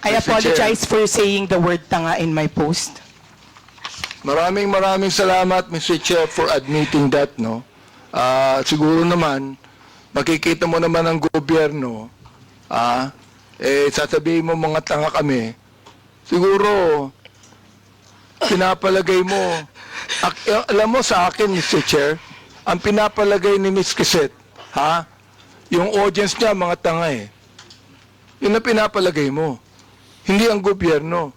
I Mr. apologize for saying the word tanga in my post. Maraming salamat, Mr. Chair, for admitting that, no? Siguro naman, makikita mo naman ang gobyerno, sasabihin mo mga tanga kami, siguro, pinapalagay mo, alam mo sa akin, Mr. Chair, ang pinapalagay ni Ms. Quezette, yung audience niya, mga tanga eh. Yun ang pinapalagay mo. Hindi ang gobyerno.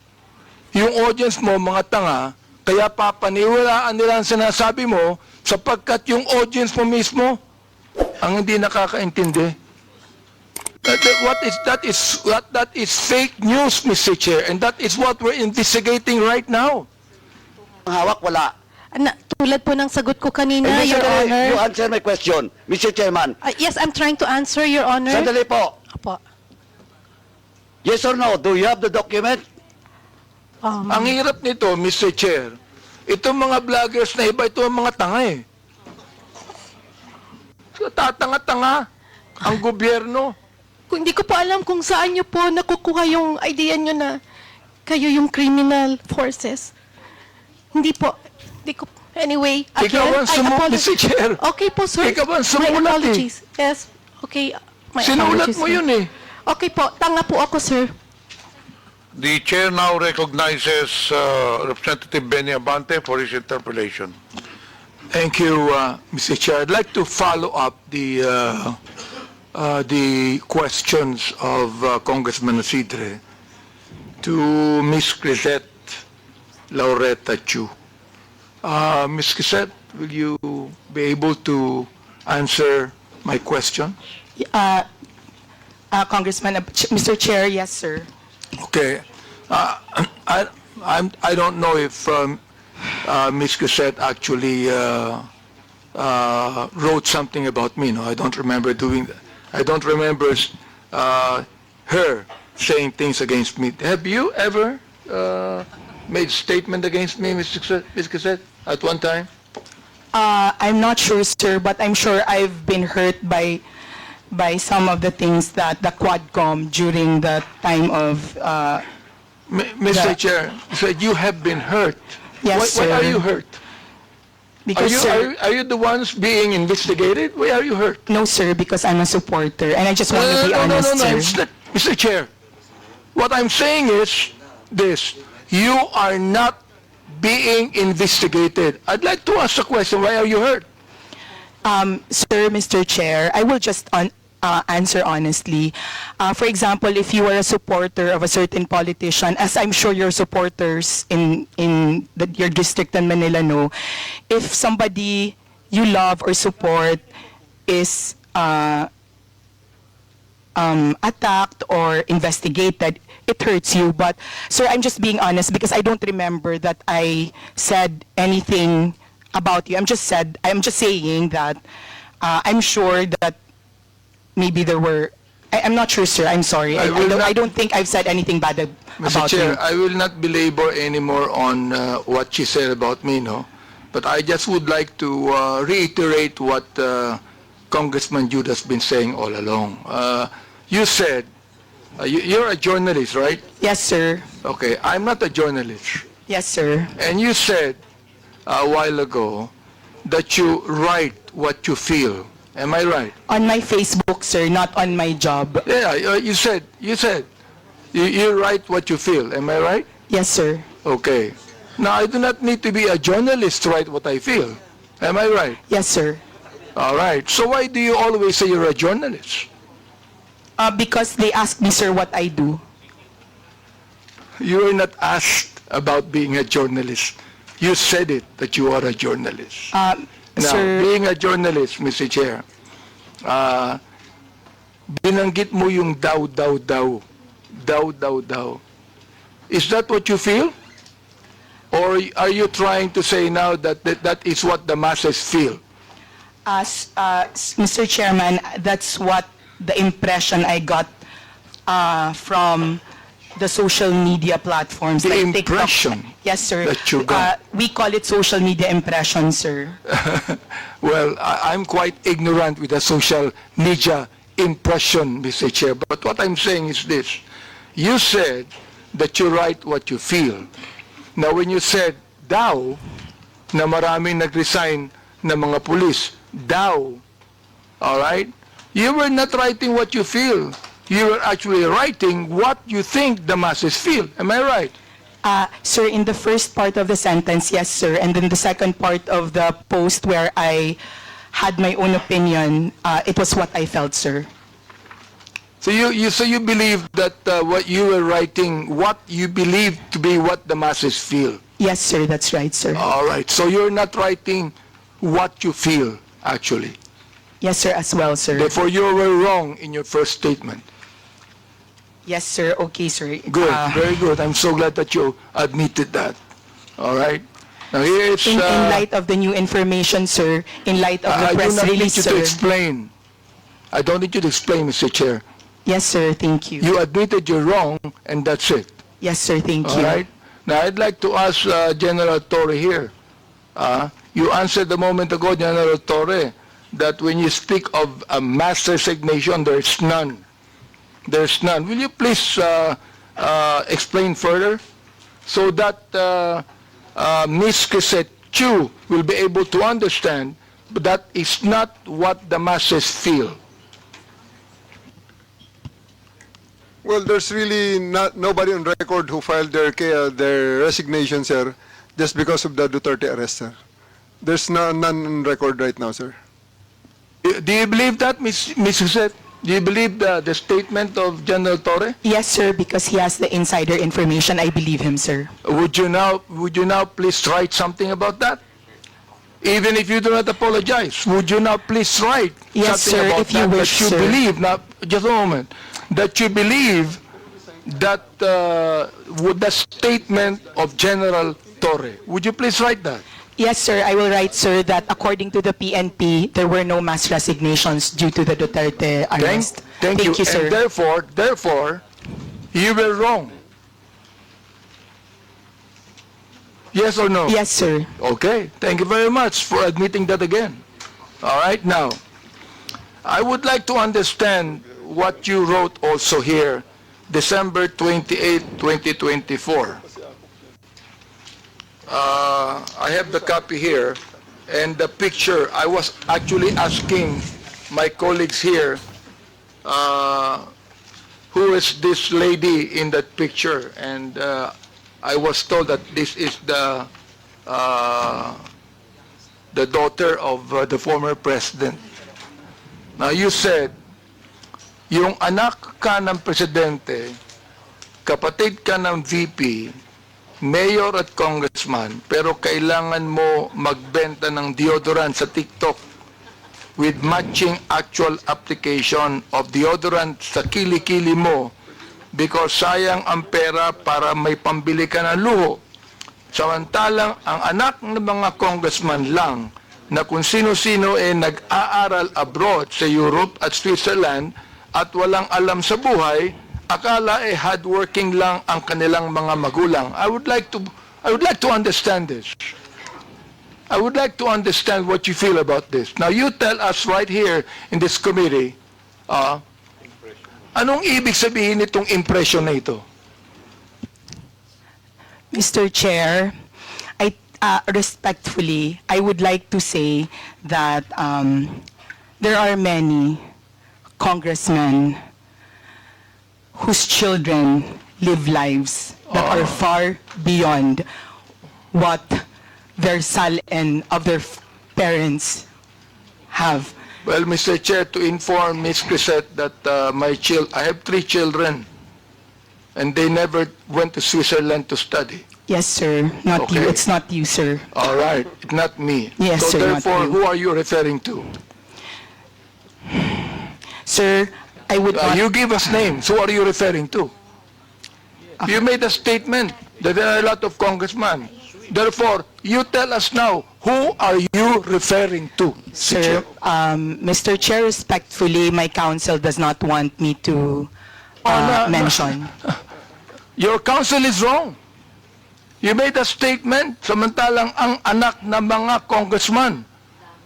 Yung audience mo, mga tanga, kaya papaniwalaan nila ang sinasabi mo sapagkat yung audience mo mismo ang hindi nakakaintindi. That is fake news, Mr. Chair, and that is what we're investigating right now. Ang hawak, wala. Tulad po ng sagot ko kanina, Hindi, Your sandali. Honor. You answer my question, Mr. Chairman. Yes, I'm trying to answer, Your Honor. Sandali po. Apo. Yes or no? Do you have the document? Ang hirap nito, Mr. Chair, itong mga vloggers na iba, ito ang mga tanga eh. So, tatanga-tanga ang gobyerno. Kung hindi ko po alam kung saan niyo po nakukuha yung idea niyo na kayo yung criminal forces. Hindi po. Hindi ko. Anyway, Ikaw again, ang Mr. Chair. Okay po, sir. Ikaw ang My sumulat eh. apologies. Yes. Okay. My Sinulat apologies, mo sir. yun eh. Okay po. Tanga po ako, sir. The chair now recognizes Representative Benny Abante for his interpellation. Thank you, Mr. Chair. I'd like to follow up the questions of Congressman Isidre to Ms. Crisette Laureta Chu. Ms. Crisette, will you be able to answer my question? Congressman, Mr. Chair, yes, sir. Okay. I don't know if Ms. Crisette actually wrote something about me. No, I don't remember doing that. I don't remember her saying things against me. Have you ever made a statement against me, Ms. Crisette, at one time? I'm not sure, sir, but I'm sure I've been hurt by some of the things that the Quadcom during the time of Mr. Chair, said you have been hurt. Yes, Why are sir. you hurt? because sir, Are you the ones being investigated? Why are you hurt? no, sir, because I'm a supporter and I just want to be honest, No. sir. It's not, Mr. Chair, what I'm saying is this. You are not being investigated. I'd like to ask a question. Why are you hurt? Sir, Mr. Chair, I will just answer honestly. For example, if you are a supporter of a certain politician, as I'm sure your supporters in your district in Manila know, if somebody you love or support is attacked or investigated, it hurts you. But, sir, I'm just being honest because I don't remember that I said anything about you. I'm just saying that I'm sure that maybe there were. I'm not sure, sir. I'm sorry. I don't think I've said anything bad Mr. about Chair, you. I will not belabor anymore on what she said about me, no? But I just would like to reiterate what Congressman Jude has been saying all along. You said, you're a journalist, right? Yes, sir. Okay, I'm not a journalist. Yes, sir. And you said a while ago that you write what you feel. Am I right? On my Facebook, sir, not on my job. Yeah, you said you write what you feel. Am I right? Yes, sir. Okay. Now, I do not need to be a journalist to write what I feel. Am I right? Yes, sir. All right. So why do you always say you're a journalist? Because they asked me, sir, what I do. You were not asked about being a journalist. You said it, that you are a journalist. Now, Sir, being a journalist, Mr. Chair, binanggit mo yung daw. Is that what you feel? Or are you trying to say now that that is what the masses feel? Mr. Chairman, that's what the impression I got from the social media platforms. The like TikTok. impression Yes, sir. that you got. We call it social media impression, sir. Well, I'm quite ignorant with the social media impression, Mr. Chair. But what I'm saying is this. You said that you write what you feel. Now, when you said daw, na maraming nag-resign na mga pulis, daw, all right? You were not writing what you feel. You were actually writing what you think the masses feel. Am I right? Sir, in the first part of the sentence, yes, sir. And then the second part of the post where I had my own opinion, it was what I felt, sir. So you believe that what you were writing, what you believe to be what the masses feel. Yes, sir, that's right, sir. All right. So you're not writing what you feel, actually. Yes, sir, as well, sir. Therefore, you were wrong in your first statement. Yes, sir. Okay, sir. Good. Very good. I'm so glad that you admitted that. All right. Now here it's. In light of the new information, sir, in light of the I do press not need release, you to sir. explain. I don't need you to explain, Mr. Chair. Yes, sir, thank you. You admitted you're wrong, and that's it. Yes, sir, thank All you. right? Now, I'd like to ask General Torre here. You answered a moment ago, General Torre, that when you speak of a mass resignation, there's none. There's none. Will you please explain further so that Ms. Crisette Chu will be able to understand that is not what the masses feel? Well, there's really nobody on record who filed their resignation, sir, just because of the Duterte arrest, sir. There's none on record right now, sir. Do you believe that, Ms. Crisette? Do you believe the statement of General Torre? Yes, sir, because he has the insider information. I believe him, sir. Would you now please write something about that? Even if you do not apologize, would you now please write Yes, something sir, about if you that, wish, that you sir. believe, now, just a moment, that you believe that with the statement of General Torre? Would you please write that? Yes, sir, I will write, sir, that according to the PNP, there were no mass resignations due to the Duterte arrest. Thank you. sir. And therefore, you were wrong. Yes or no? Yes, sir. Okay, thank you very much for admitting that again. All right, now, I would like to understand what you wrote also here, December 28, 2024. I have the copy here, and the picture, I was actually asking my colleagues here, who is this lady in that picture, and I was told that this is the daughter of the former president. Now, you said, yung anak ka ng presidente, kapatid ka ng VP, mayor at congressman, pero kailangan mo magbenta ng deodorant sa TikTok with matching actual application of deodorant sa kilikili mo because sayang ang pera para may pambili ka ng luho. Samantalang ang anak ng mga congressman lang na kung sino-sino nag-aaral abroad sa Europe at Switzerland at walang alam sa buhay, akala hardworking lang ang kanilang mga magulang. I would like to understand this. I would like to understand what you feel about this. Now you tell us right here in this committee, anong ibig sabihin nitong impression na ito? Mr. Chair, respectfully, I would like to say that there are many congressmen whose children live lives that are far beyond what their salin of their parents have. Well, Mr. Chair, to inform Ms. Crisette that I have 3 children, and they never went to Switzerland to study. Yes, sir. Not you. Okay. It's not you, sir. All right, not me. Yes, so sir, not therefore, you. who are you referring to? Sir, I would not... You give us names. Who are you referring to? You made a statement that there are a lot of congressmen. Therefore, you tell us now, who are you referring to? Sir, Mr. Chair, respectfully, my counsel does not want me to mention. Your counsel is wrong. You made a statement, samantalang ang anak ng mga congressman.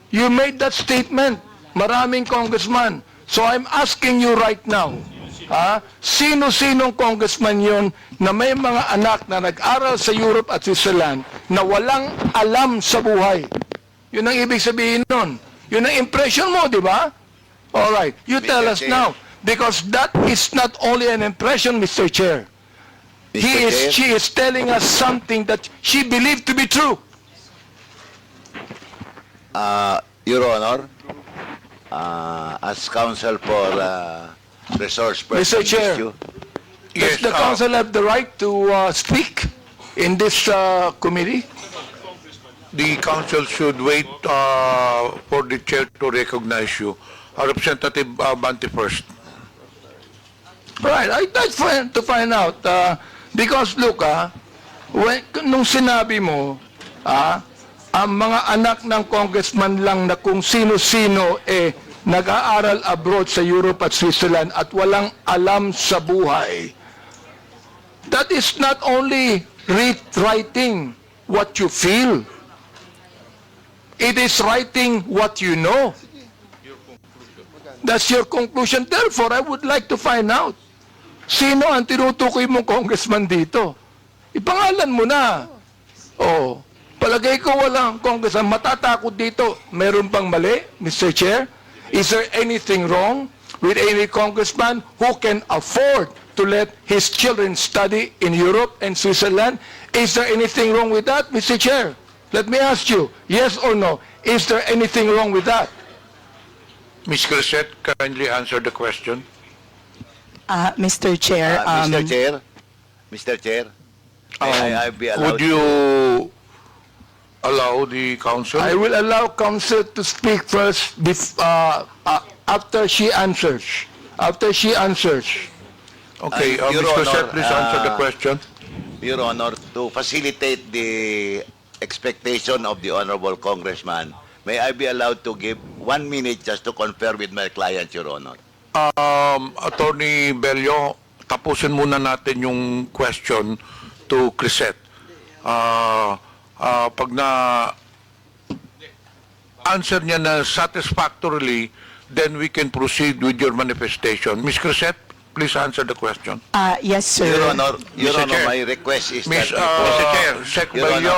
You made that statement, maraming congressman. So I'm asking you right now, Sino-sinong congressman yon na may mga anak na nag-aral sa Europe at Switzerland na walang alam sa buhay? Yun ang ibig sabihin nun. Yun ang impression mo, di ba? Alright, you tell us Chair. now. Because that is not only an impression, Mr. Chair. She is telling us something that she believed to be true. Your Honor, as counsel for resource person Mr. Chair. issue, Does Yes, the council have the right to speak in this committee? The council should wait for the chair to recognize you. Representative Abante first. Right, I'd like to find out. Because look, nung sinabi mo, ang mga anak ng congressman lang na kung sino-sino nag-aaral abroad sa Europe at Switzerland at walang alam sa buhay. That is not only writing what you feel. It is writing what you know. That's your conclusion. Therefore, I would like to find out, sino ang tinutukoy mong congressman dito? Ipangalan mo na. Oh, palagay ko walang congressman matatakot dito. Meron bang mali, Mr. Chair? Is there anything wrong with any congressman who can afford to let his children study in Europe and Switzerland? Is there anything wrong with that, Mr. Chair? Let me ask you, yes or no, is there anything wrong with that? Ms. Crisette, kindly answer the question. Mr. Chair, Mr. Chair, may I be allowed Would you allow the council? I will allow counsel to speak first after she answers. After she answers. Okay, Your Ms. Crisette, Honor, please answer the question. Your Honor, to facilitate the expectation of the Honorable Congressman, may I be allowed to give 1 minute just to confer with my client, Your Honor? Attorney Bello, tapusin muna natin yung question to Crisette. Pag na answer niya na satisfactorily, then we can proceed with your manifestation. Ms. Crisette, please answer the question. yes, sir. Your Honor, Mr. Chair. my request is Ms. that before- Mr. Chair, Sec Your Bello,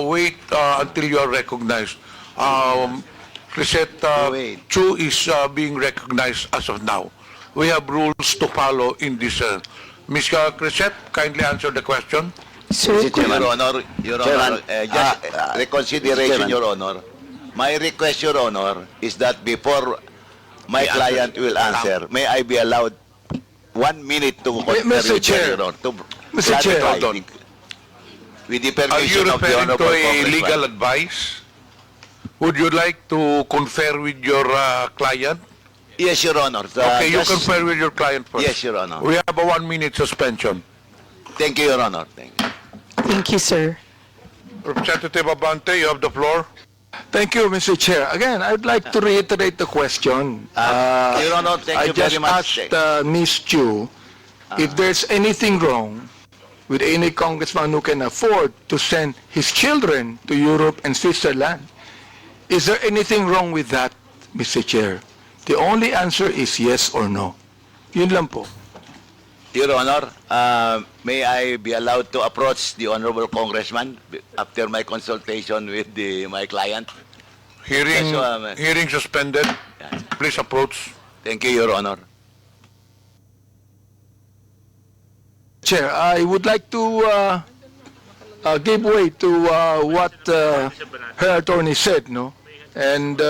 wait until you are recognized. Crisette Wait. Chu is being recognized as of now. We have rules to follow in this. Ms. Crisette, kindly answer the question. Sir, Your Honor, just reconsideration, Chairman. Your Honor. My request, Your Honor, is that before my client will answer, may I be allowed 1 minute to confer Mr. with Chair. Your Honor, to Mr. Chair. clarify Hold on. with the Are you permission of the referring to Honorable a Congressman. legal advice? Would you like to confer with your client? Yes, Your Honor. Okay, you just- confer with your client first. Yes, Your Honor. We have a 1 minute suspension. Thank you, Your Honor. Thank you. thank you, sir. Representative Abante, you have the floor. Thank you, Mr. Chair. Again, I'd like to reiterate the question. Your Honor, thank you very much. I just asked Ms. Chu if there's anything wrong with any congressman who can afford to send his children to Europe and Switzerland. Is there anything wrong with that, Mr. Chair? The only answer is yes or no. Yun lang po. Your Honor, may I be allowed to approach the Honorable Congressman after my consultation with my client? Hearing, Yes, hearing suspended. Yeah. Please approach. Thank you, Your Honor. Chair, I would like to give way to what her attorney said, no? And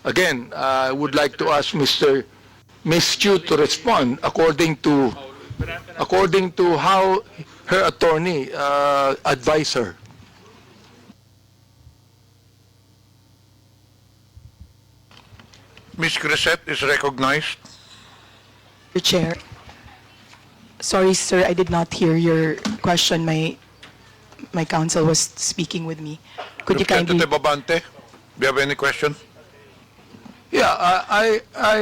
again, I would like to ask Ms. Chu to respond according to how her attorney advised her. Ms. Crisette is recognized. Mr. Chair. Sorry, sir, I did not hear your question. My counsel was speaking with me. Could you kindly... Representative Abante, do you have any question? Yeah, I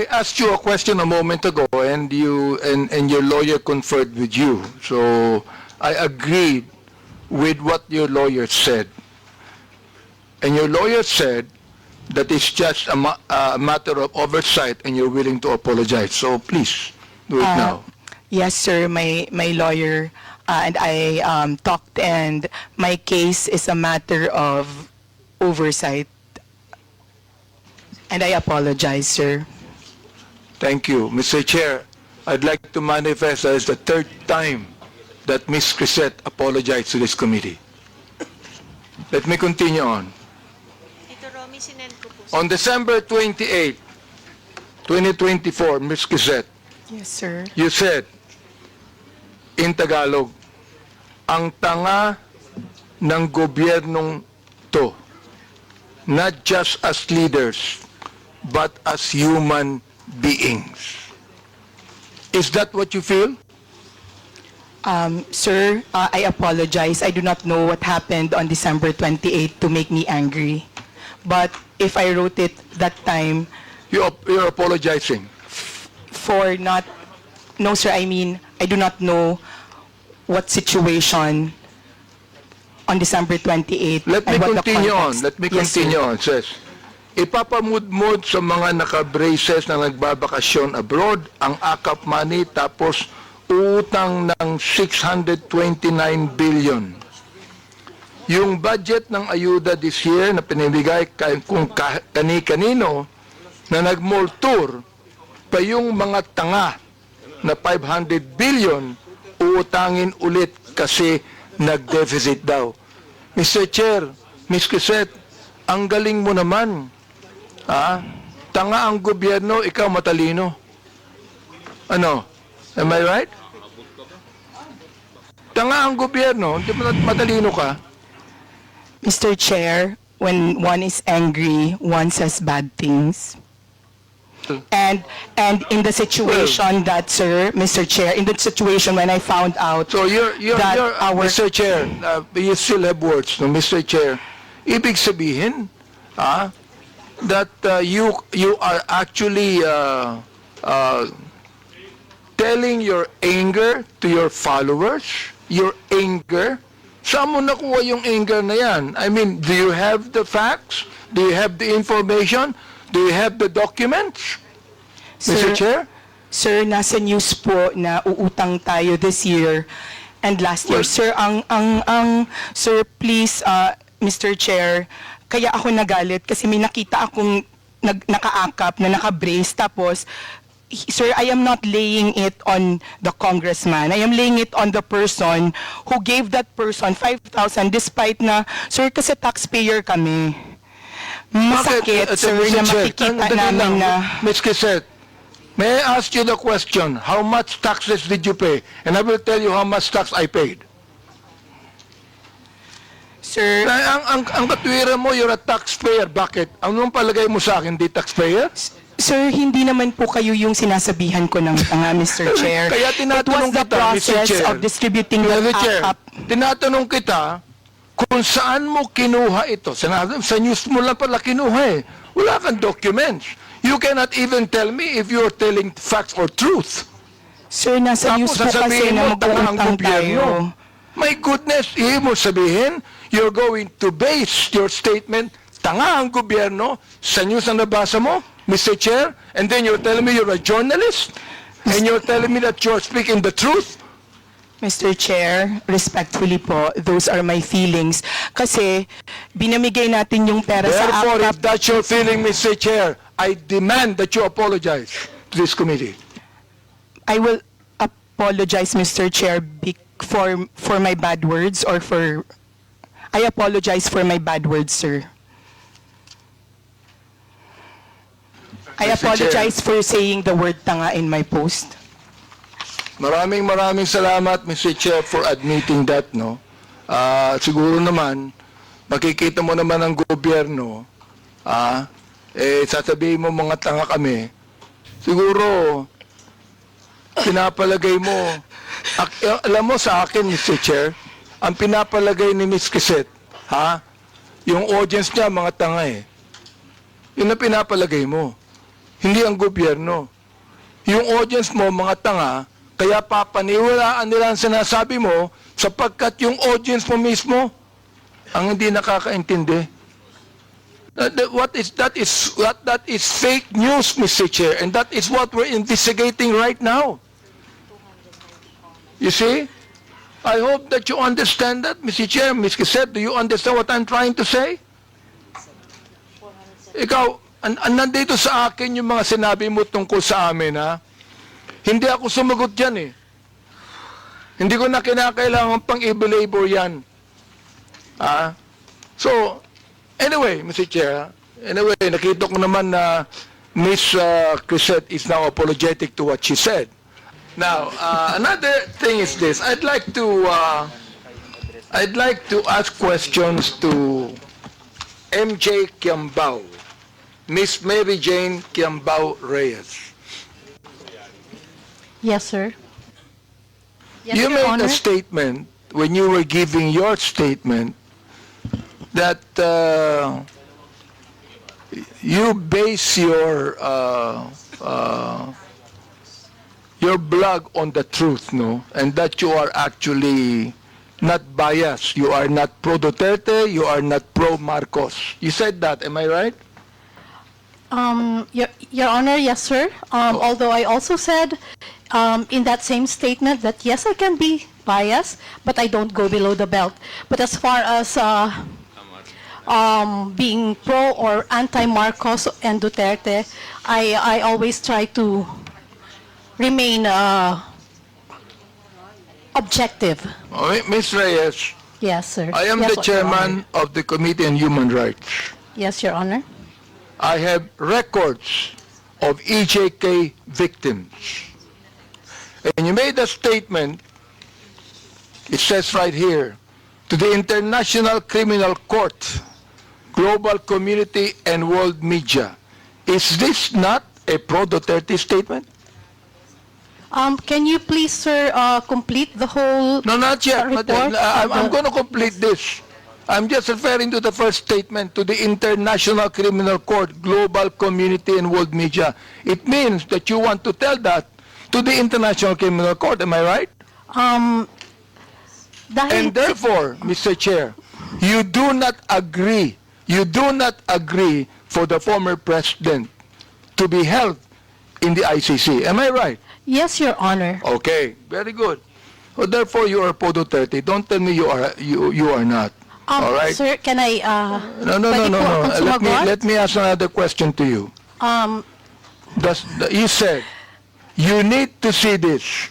asked you a question a moment ago, and your lawyer conferred with you. So I agreed with what your lawyer said, and your lawyer said that it's just a matter of oversight, and you're willing to apologize. So please, Do it now. Yes, sir. My lawyer and I talked, and my case is a matter of oversight. And I apologize, sir. Thank you. Mr. Chair, I'd like to manifest as the third time that Ms. Crisette apologized to this committee. Let me continue on. Ito, Romy, sinend ko po. On December 28, 2024, Ms. Crisette, Yes, sir. you said, in Tagalog, ang tanga ng gobyernong to, not just as leaders, but as human beings. Is that what you feel? Sir, I apologize. I do not know what happened on December 28 to make me angry. But if I wrote it that time You're apologizing. for not... No, sir, I mean, I do not know what situation on December 28. Let me and what the continue on. context. Let me Yes, sir. continue on. Says, ipapamudmod sa mga naka-braces na nagbabakasyon abroad ang AKAP money tapos utang ng 629 billion. Yung budget ng ayuda this year na pinibigay kung kani-kanino na nag-mall tour pa yung mga tanga na 500 billion uutangin ulit kasi nag-deficit daw. Mr. Chair, Ms. Crisette, ang galing mo naman. Tanga ang gobyerno, ikaw matalino. Ano? Am I right? Tanga ang gobyerno, hindi mo matalino ka. Mr. Chair, when one is angry, one says bad things. And in the situation that, sir, Mr. Chair, in the situation when I found out So that Mr. Chair, you still have words, no, Mr. Chair. Ibig sabihin, that you are actually telling your anger to your followers, your anger. Saan mo nakuha yung anger na yan? I mean, do you have the facts? Do you have the information? Do you have the documents? Mr. Chair? Sir, nasa news po na uutang tayo this year and last year. Well- Sir, sir, please, Mr. Chair, kaya ako nagalit kasi may nakita akong nakaakap na naka-brace tapos, sir, I am not laying it on the congressman. I am laying it on the person who gave that person 5,000 despite na, sir, kasi taxpayer kami. Masakit, sir, na makikita namin na... Ms. Crisette, may I ask you the question, how much taxes did you pay? And I will tell you how much tax I paid. Sir, Ang katwiran mo, you're a taxpayer. Bakit? Anong palagay mo sa akin, di taxpayer? Sir, hindi naman po kayo yung sinasabihan ko ng tanga, Mr. Chair. Kaya tinatanong It was the kita, Mr. process Chair. of distributing the Mr. Chair, AKAP. tinatanong kita kung saan mo kinuha ito. Sa news mo lang pala kinuha eh. Wala kang documents. You cannot even tell me if you're telling facts or truth. Sir, nasa news po kasi sasabihin na mo, tanga ang mag-uutang gobyerno. tayo. My goodness, ibig mo sabihin, you're going to base your statement, tanga ang gobyerno, sa news na nabasa mo, Mr. Chair, and then you're telling me you're a journalist, and you're telling me that you're speaking the truth? Mr. Chair, respectfully po, those are my feelings. Kasi binamigay natin yung pera sa Therefore, if AKAP. that's your feeling, Mr. Chair, I demand that you apologize to this committee. I will apologize, Mr. Chair, for my bad words or for... I apologize for my bad words, sir. I Mr. apologize for saying the word tanga in my post. Maraming salamat, Mr. Chair, for admitting that, no? Siguro naman, makikita mo naman ang gobyerno, sasabihin mo mga tanga kami, siguro, pinapalagay mo, alam mo sa akin, Mr. Chair, ang pinapalagay ni Ms. Crisette, yung audience niya, mga tanga eh. Yun ang pinapalagay mo. Hindi ang gobyerno. Yung audience mo, mga tanga, kaya papaniwalaan nila ang sinasabi mo sapagkat yung audience mo mismo ang hindi nakakaintindi. That is fake news, Mr. Chair, and that is what we're investigating right now. You see? I hope that you understand that, Mr. Chair. Ms. Quezet, do you understand what I'm trying to say? Ikaw, nandito sa akin yung mga sinabi mo tungkol sa amin, ha? Hindi ako sumagot dyan, eh. Hindi ko na kinakailangan pang i-belabor yan. So, anyway, Mr. Chair, anyway, nakita ko naman na Ms. Quezet is now apologetic to what she said. Now, another thing is this. I'd like to ask questions to MJ Kiambao, Miss Mary Jane Kiambao Reyes. Yes, sir. Yes, You Your made Honor. a statement when you were giving your statement that you base your blog on the truth, no? And that you are actually not biased. You are not pro Duterte. You are not pro Marcos. You said that. Am I right? Your Honor, yes, sir. Although I also said in that same statement that yes, I can be biased, but I don't go below the belt. But as far as being pro or anti-Marcos and Duterte, I always try to remain objective. Ms. Reyes, Yes, sir. I am Yes, the Your Honor. chairman of the Committee on Human Rights. Yes, Your Honor. I have records of EJK victims. And you made a statement, it says right here, to the International Criminal Court, global community, and world media. Is this not a pro-Duterte statement? Can you please, sir, complete the whole No, not yet. report? I'm going to complete this. I'm just referring to the first statement, to the International Criminal Court, global community, and world media. It means that you want to tell that to the International Criminal Court. Am I right? Dahil, And therefore, Mr. Chair, you do not agree for the former president to be held in the ICC. Am I right? yes, Your Honor. Okay, very good. So therefore, you are Pro Duterte. Don't tell me you are not. All right? Sir, can I, No. pwede po akong sumagot? Let me ask another question to you. You said you need to see this.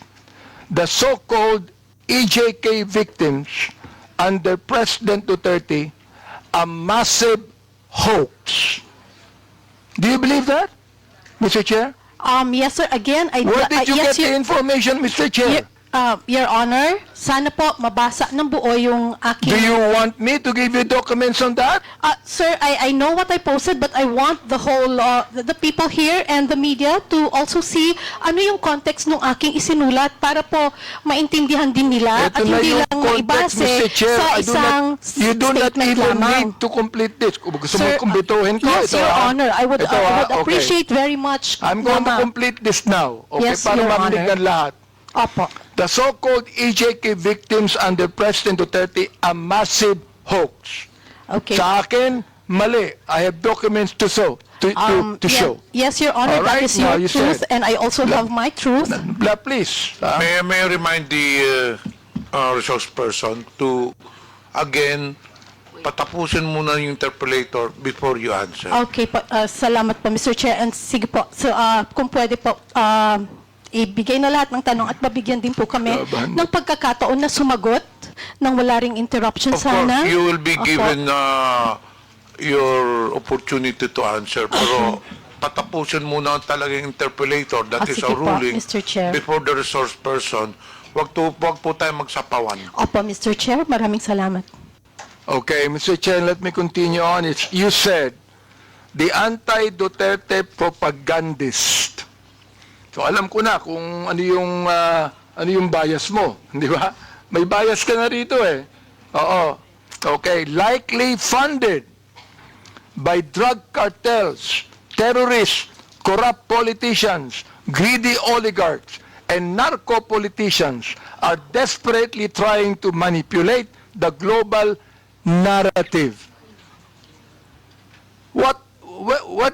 The so-called EJK victims under President Duterte, a massive hoax. Do you believe that, Mr. Chair? yes, sir. Again, Where did you yes, get the information, Mr. Chair? Your Honor, sana po mabasa ng buo yung aking... Do you want me to give you documents on that? Sir, I know what I posted, but I want the whole, the people here and the media to also see ano yung context ng aking isinulat para po maintindihan din nila Ito at na hindi yung lang context, maibase Mr. Chair. sa isang You do not statement even lamang. need to complete this. Kung gusto mo Sir, kumbituhin ko, yes, ito, Your ha? Honor, I would Ito, ha? Okay. appreciate very much. I'm going to Mama. complete this now. Okay, Yes, para Your marinig Honor. ng lahat. Opo. The so-called EJK victims under President Duterte, a massive hoax. Okay. Sa akin, mali. I have documents to show. Yes, Your Honor, All right, that is now your you truth, said. and I also have my truth. Please. May I remind the resource person to, again, patapusin muna yung interpolator before you answer. Okay po, salamat po, Mr. Chair. And sige po, so, kung pwede po, ibigay na lahat ng tanong at mabigyan din po kami Laban. ng pagkakataon na sumagot nang wala ring interruption Of sana. course, you will be Opo. given your opportunity to answer. Pero patapusin muna talagang interpolator. That is Sige a po, ruling Mr. Chair. before the resource person. Wag po tayo magsapawan. Opo, Mr. Chair, maraming salamat. Okay, Mr. Chair, let me continue on. You said, the anti-Duterte propagandist. So alam ko na kung ano yung bias mo, di ba? May bias ka na rito eh. Oo. Okay, likely funded by drug cartels, terrorists, corrupt politicians, greedy oligarchs, and narco-politicians are desperately trying to manipulate the global narrative. What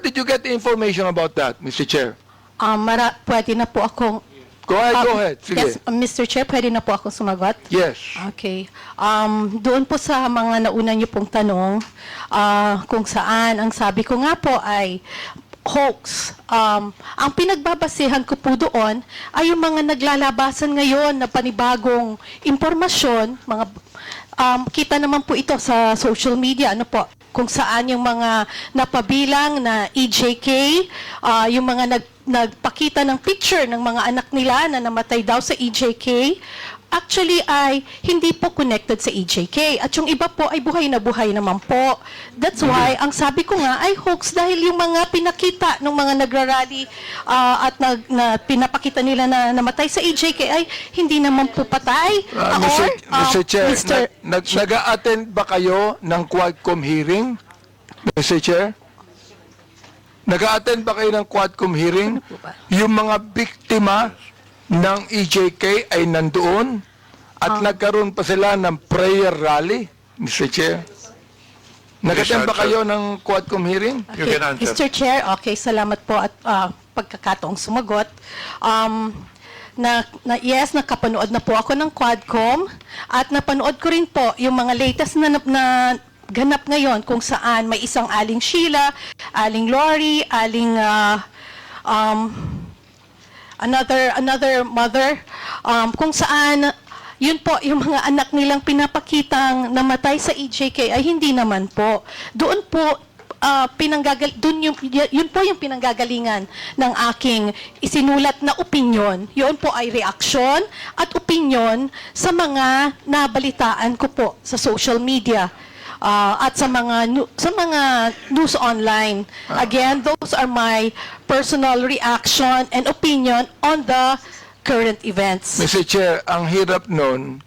did you get the information about that, Mr. Chair? Pwede na po akong Go ahead. Sige. Yes, Mr. Chair, pwede na po akong sumagot? Yes. Okay. Doon po sa mga nauna niyo pong tanong, kung saan, ang sabi ko nga po ay hoax. Ang pinagbabasehan ko po doon ay yung mga naglalabasan ngayon na panibagong impormasyon, kita naman po ito sa social media, ano po, kung saan yung mga napabilang na EJK, yung mga nagpakita ng picture ng mga anak nila na namatay daw sa EJK, actually ay hindi po connected sa EJK. At yung iba po ay buhay na buhay naman po. That's why, ang sabi ko nga ay hoax dahil yung mga pinakita ng mga nagrarally at pinapakita nila na namatay sa EJK ay hindi naman po patay. Mr. Chair, Mr. nag-a-attend ba kayo ng Quadcom hearing? Mr. Chair? Nag-a-attend ba kayo ng Quadcom hearing? Yung mga biktima ng EJK ay nandoon at nagkaroon pa sila ng prayer rally, Mr. Chair. Nag-attend ba kayo ng Quadcom hearing? You can answer. Mr. Chair, okay, salamat po at pagkakataong sumagot. Yes, nakapanood na po ako ng Quadcom at napanood ko rin po yung mga latest na ganap ngayon kung saan may isang Aling Sheila, Aling Lori, Aling another mother, kung saan yun po, yung mga anak nilang pinapakitang namatay sa EJK ay hindi naman po. Doon po, yun po yung pinanggagalingan ng aking isinulat na opinyon. Yun po ay reaksyon at opinyon sa mga nabalitaan ko po sa social media. At sa mga news online. Again, those are my personal reaction and opinion on the current events. Mr. Chair, ang hirap nun,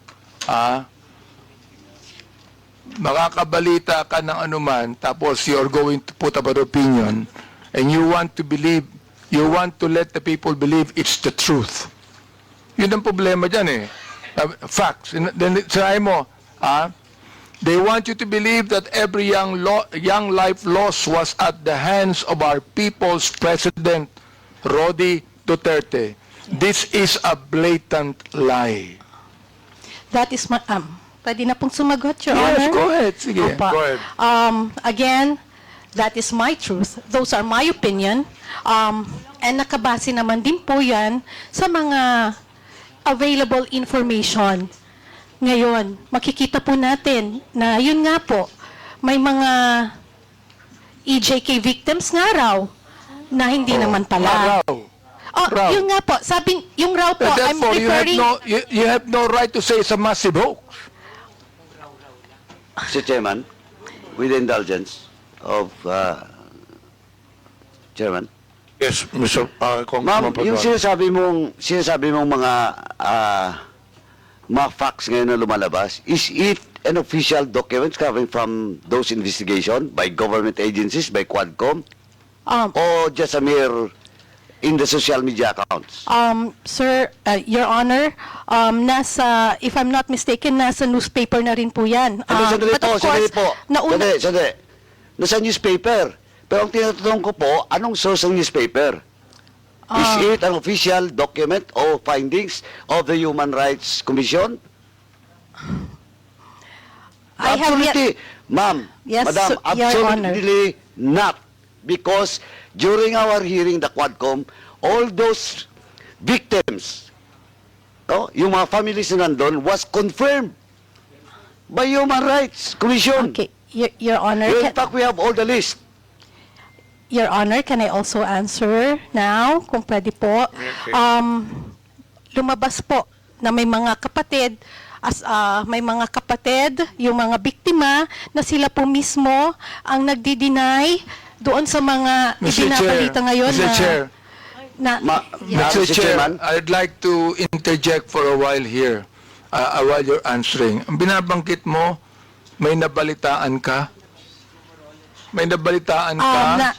makakabalita ka ng anuman, tapos you're going to put up an opinion, and you want to let the people believe it's the truth. Yun ang problema dyan eh. Facts. Then, sinabi mo, they want you to believe that every young life lost was at the hands of our people's president, Rodi Duterte. This is a blatant lie. That is my, pwede na pong sumagot, Your Yes, Honor? go ahead. Sige. Opo. Go ahead. Again, that is my truth. Those are my opinion. And nakabase naman din po yan sa mga available information. Ngayon, makikita po natin na yun nga po, may mga EJK victims nga raw na hindi naman pala. Raw. Yun nga po, sabi, yung raw po, I'm Therefore, referring... you have no right to say it's a massive hoax. Mr. Chairman, with the indulgence of Chairman. Yes, Mr. Ma'am, Congressman yung Paduano. sinasabi mong mga facts ngayon na lumalabas, is it an official document coming from those investigation by government agencies, by Quadcom, or just a mere in the social media accounts? Sir, Your Honor, if I'm not mistaken, nasa newspaper na rin po yan. Sandali But of course, Sandali. Nasa newspaper. Pero ang tinatanong ko po, anong source ng newspaper? Is it an official document or findings of the Human Rights Commission? I have yet- Absolutely, ma'am, Yes, madam, Your Honor. absolutely not. Because during our hearing, the Quadcom, all those victims, yung mga families na nandun, was confirmed by Human Rights Commission. Okay, Your Honor, In fact, we have all the list. Your Honor, can I also answer now, kung pwede po? Okay. Lumabas po na may mga kapatid, yung mga biktima, na sila po mismo ang nagdi-deny doon sa mga ibinabalita ngayon Mr. Chair, Mr. Chairman. I'd like to interject for a while here, while you're answering. Ang binabanggit mo, may nabalitaan ka? May nabalitaan ka?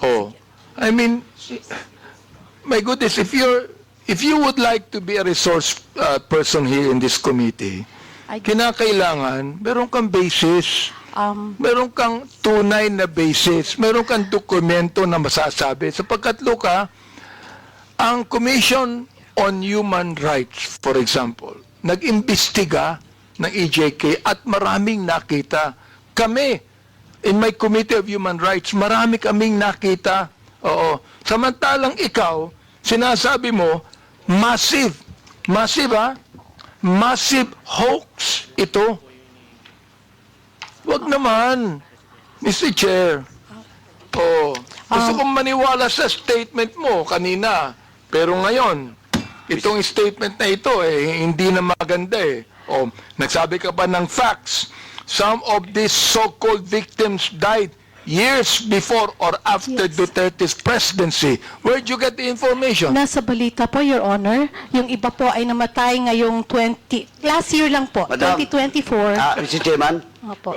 Oh, I mean, my goodness, if you would like to be a resource person here in this committee, kinakailangan meron kang basis, meron kang tunay na basis, meron kang dokumento na masasabi. Sapagkat, Luka, ang commission on Human Rights, for example, nag-imbestiga ng EJK at maraming nakita. Kami, in my Committee of Human Rights, marami kaming nakita. Oo. Samantalang ikaw, sinasabi mo, massive hoax ito. Wag naman, Mr. Chair. Oh, gusto kong maniwala sa statement mo kanina. Pero ngayon, itong statement na ito, hindi na maganda eh. Oh, nagsabi ka pa ng facts. Some of these so-called victims died years before or after Yes. Duterte's presidency. Where'd you get the information? Nasa balita po, Your Honor. Yung iba po ay namatay ngayong last year lang po, Madam. 2024. Mr. Chairman, Opo.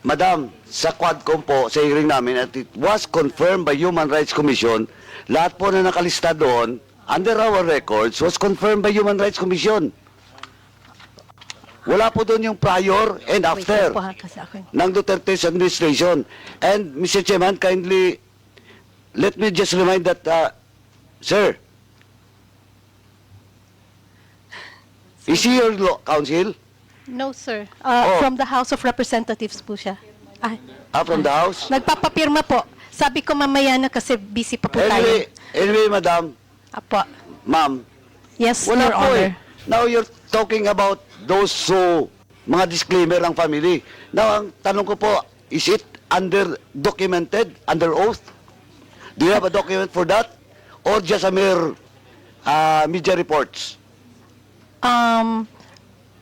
Madam, sa Quadcom po, sa hearing namin, at it was confirmed by Human Rights Commission, lahat po na nakalista doon, under our records, was confirmed by Human Rights Commission. Wala po doon yung prior and Wait after lang po ha, kasi ako. ng Duterte's administration. And, Mr. Chairman, kindly, let me just remind that, sir, is he your counsel? No, sir. Oh. From the House of Representatives po siya. Ay, From the House? nagpapapirma po. Sabi ko mamaya na kasi busy pa po tayo. Anyway, madam, Apo. ma'am, Yes, wala Your po Honor. eh. Now you're talking about those mga disclaimer ng family. Now, ang tanong ko po, is it documented, under oath? Do you have a document for that? Or just a mere media reports?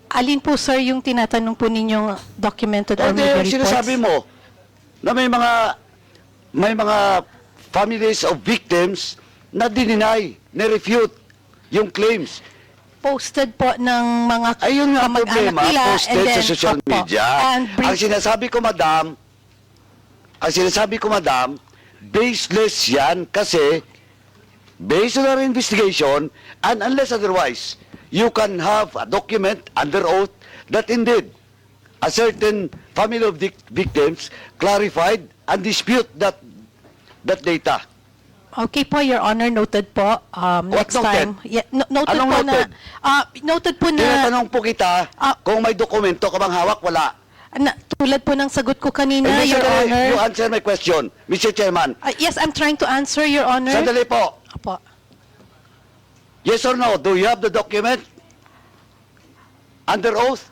Alin po, sir, yung tinatanong po ninyong documented or Hindi, media yung reports? sinasabi mo na may mga families of victims na dininay, na-refute yung claims. Posted po ng mga Ayun nga ang kamag-anak problema, nila, and posted sa then, social opo, media. and Ang sinasabi ko, madam, baseless yan kasi based on our investigation and unless otherwise, you can have a document under oath that indeed a certain family of victims clarified and dispute that data. Okay po, Your Honor, noted po. What Next time. noted? Yeah, noted Anong po noted? noted po na, Tinatanong po kita Ah. kung may dokumento ka bang hawak, wala. tulad po ng sagot ko kanina, Hindi, Your sandali, Honor. you answer my question, Mr. Chairman. Yes, I'm trying to answer, Your Honor. Sandali po. Apo. Yes or no? Do you have the document? Under oath?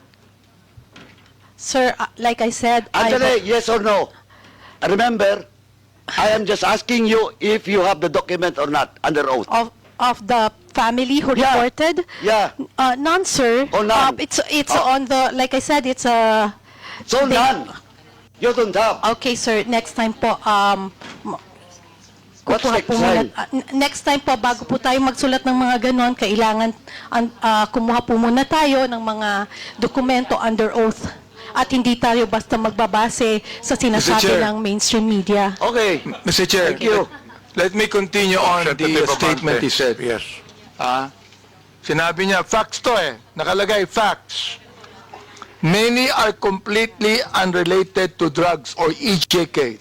Sir, like I said, Andale, yes or no? Remember, I am just asking you if you have the document or not under oath. of the family who Yeah. reported? Yeah. None, sir. Oh, none. It's Oh. on the, like I said, it's a... So none. You don't have. Okay, sir. Next time po, What's kukuha next po muna- time? next time po, bago po tayo magsulat ng mga ganon, kailangan kumuha po muna tayo ng mga dokumento under oath. At hindi tayo basta magbabase sa sinasabi Chair. ng mainstream media. Okay. Mr. Chair, Thank you. let me continue on the Representative statement Abante. he said. Yes. Sinabi niya, facts to nakalagay, facts. Many are completely unrelated to drugs or EJK.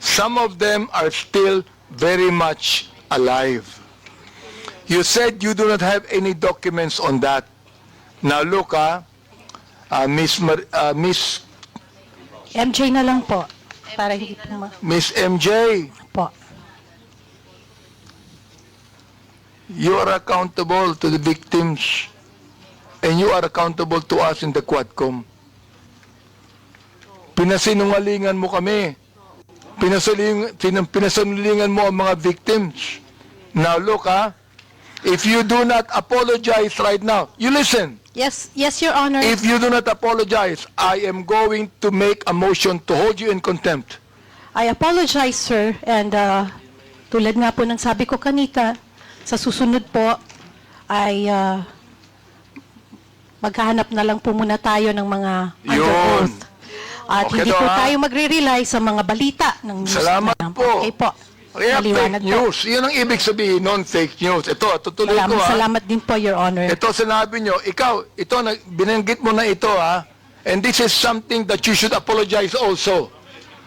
Some of them are still very much alive. You said you do not have any documents on that. Now look, Miss MJ na lang po. Para hindi po Miss MJ, po. you are accountable to the victims and you are accountable to us in the Quadcom. Pinasinungalingan mo kami. Pinasinungalingan mo ang mga victims. Now look, if you do not apologize right now, you listen. Yes, Your Honor. If you do not apologize, I am going to make a motion to hold you in contempt. I apologize, sir. And tulad nga po ng sabi ko kanita, sa susunod po ay maghahanap na lang po muna tayo ng mga under Yun. oath. At Okay hindi to, po ha? tayo magre-rely sa mga balita ng news. Salamat na- po. Okay po. Kaya Maliwanag fake po. news. Yun ang ibig sabihin non-fake news. Ito, tutuloy ko Salamat din po, Your Honor. Ito sinabi nyo, ikaw, binanggit mo na ito and this is something that you should apologize also.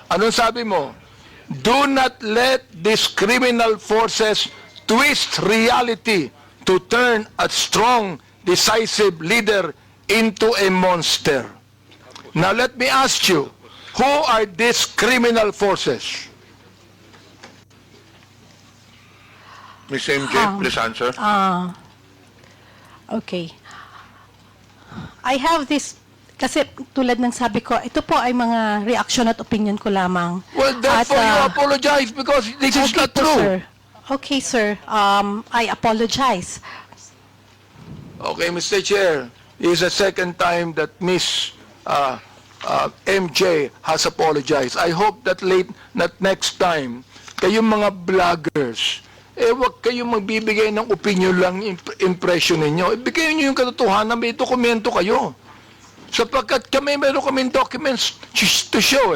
Anong sabi mo? Do not let these criminal forces twist reality to turn a strong, decisive leader into a monster. Now let me ask you, who are these criminal forces? Ms. MJ, please answer. Okay. I have this, kasi tulad ng sabi ko, ito po ay mga reaction at opinion ko lamang. Well, therefore you apologize because this is not po, true. sir. Okay, sir. I apologize. Okay, Mr. Chair, this is the second time that Miss MJ has apologized. I hope that next time, kayong mga vloggers, wag kayong magbibigay ng opinion lang, impression ninyo. Ibigay niyo yung katotohanan, may dokumento kayo. Sapagkat meron kaming documents to show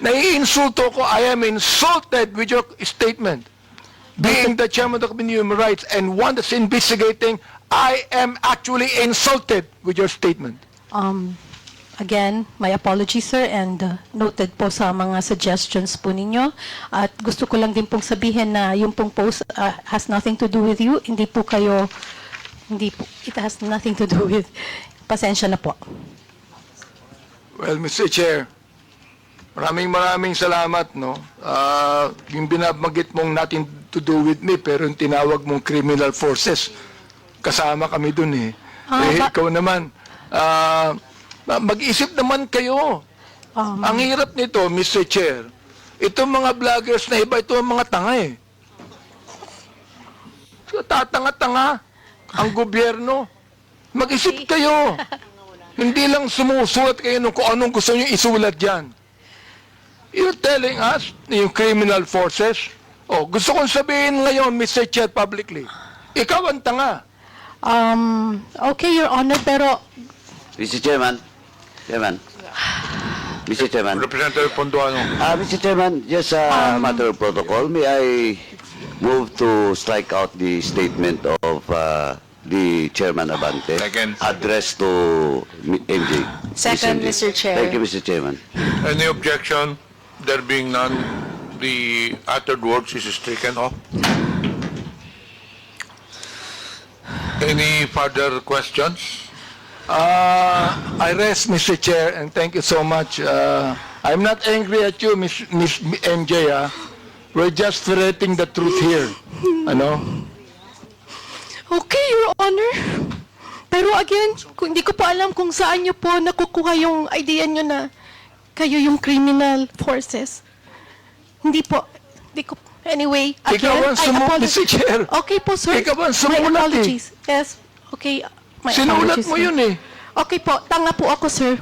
Naiinsulto ko, I am insulted with your statement. Being the chairman of the Committee on Human Rights and one that's investigating, I am actually insulted with your statement. Again, my apologies, sir, and noted po sa mga suggestions po ninyo. At gusto ko lang din pong sabihin na yung pong post has nothing to do with you. Hindi po, it has nothing to do with, pasensya na po. Well, Mr. Chair, maraming salamat, no? Yung binabanggit mong nothing to do with me, pero yung tinawag mong criminal forces, kasama kami dun ikaw naman, mag-isip naman kayo. Ang hirap nito, Mr. Chair, itong mga vloggers na iba, ito ang mga tanga Tatanga-tanga ang gobyerno. Mag-isip kayo. Hindi lang sumusulat kayo kung anong gusto nyo isulat dyan. You're telling us, yung criminal forces, gusto kong sabihin ngayon, Mr. Chair, publicly, ikaw ang tanga. Okay, Your Honor, pero Mr. Chairman, Mr. Chairman, Representative Ponduano. Mr. Chairman, just a matter of protocol, may I move to strike out the statement of the Chairman Abante Second. addressed to MJ. Second, Miss MJ. Mr. Chair. Thank you, Mr. Chairman. Any objection? There being none, the uttered words is stricken off. Any further questions? I rest, Mr. Chair, and thank you so much. I'm not angry at you, Miss MJ. We're just ferreting the truth here. okay, Your Honor. Pero again, hindi ko po alam kung saan niyo po nakukuha yung idea niyo na kayo yung criminal forces. Hindi po. Anyway, Ikaw again, ang I apologize. Mr. Chair. Okay po, sir. Ikaw ang My sumulat apologies. Yes. Okay. My Sinulat apologies, mo sir. yun Okay po. Tanga po ako, sir.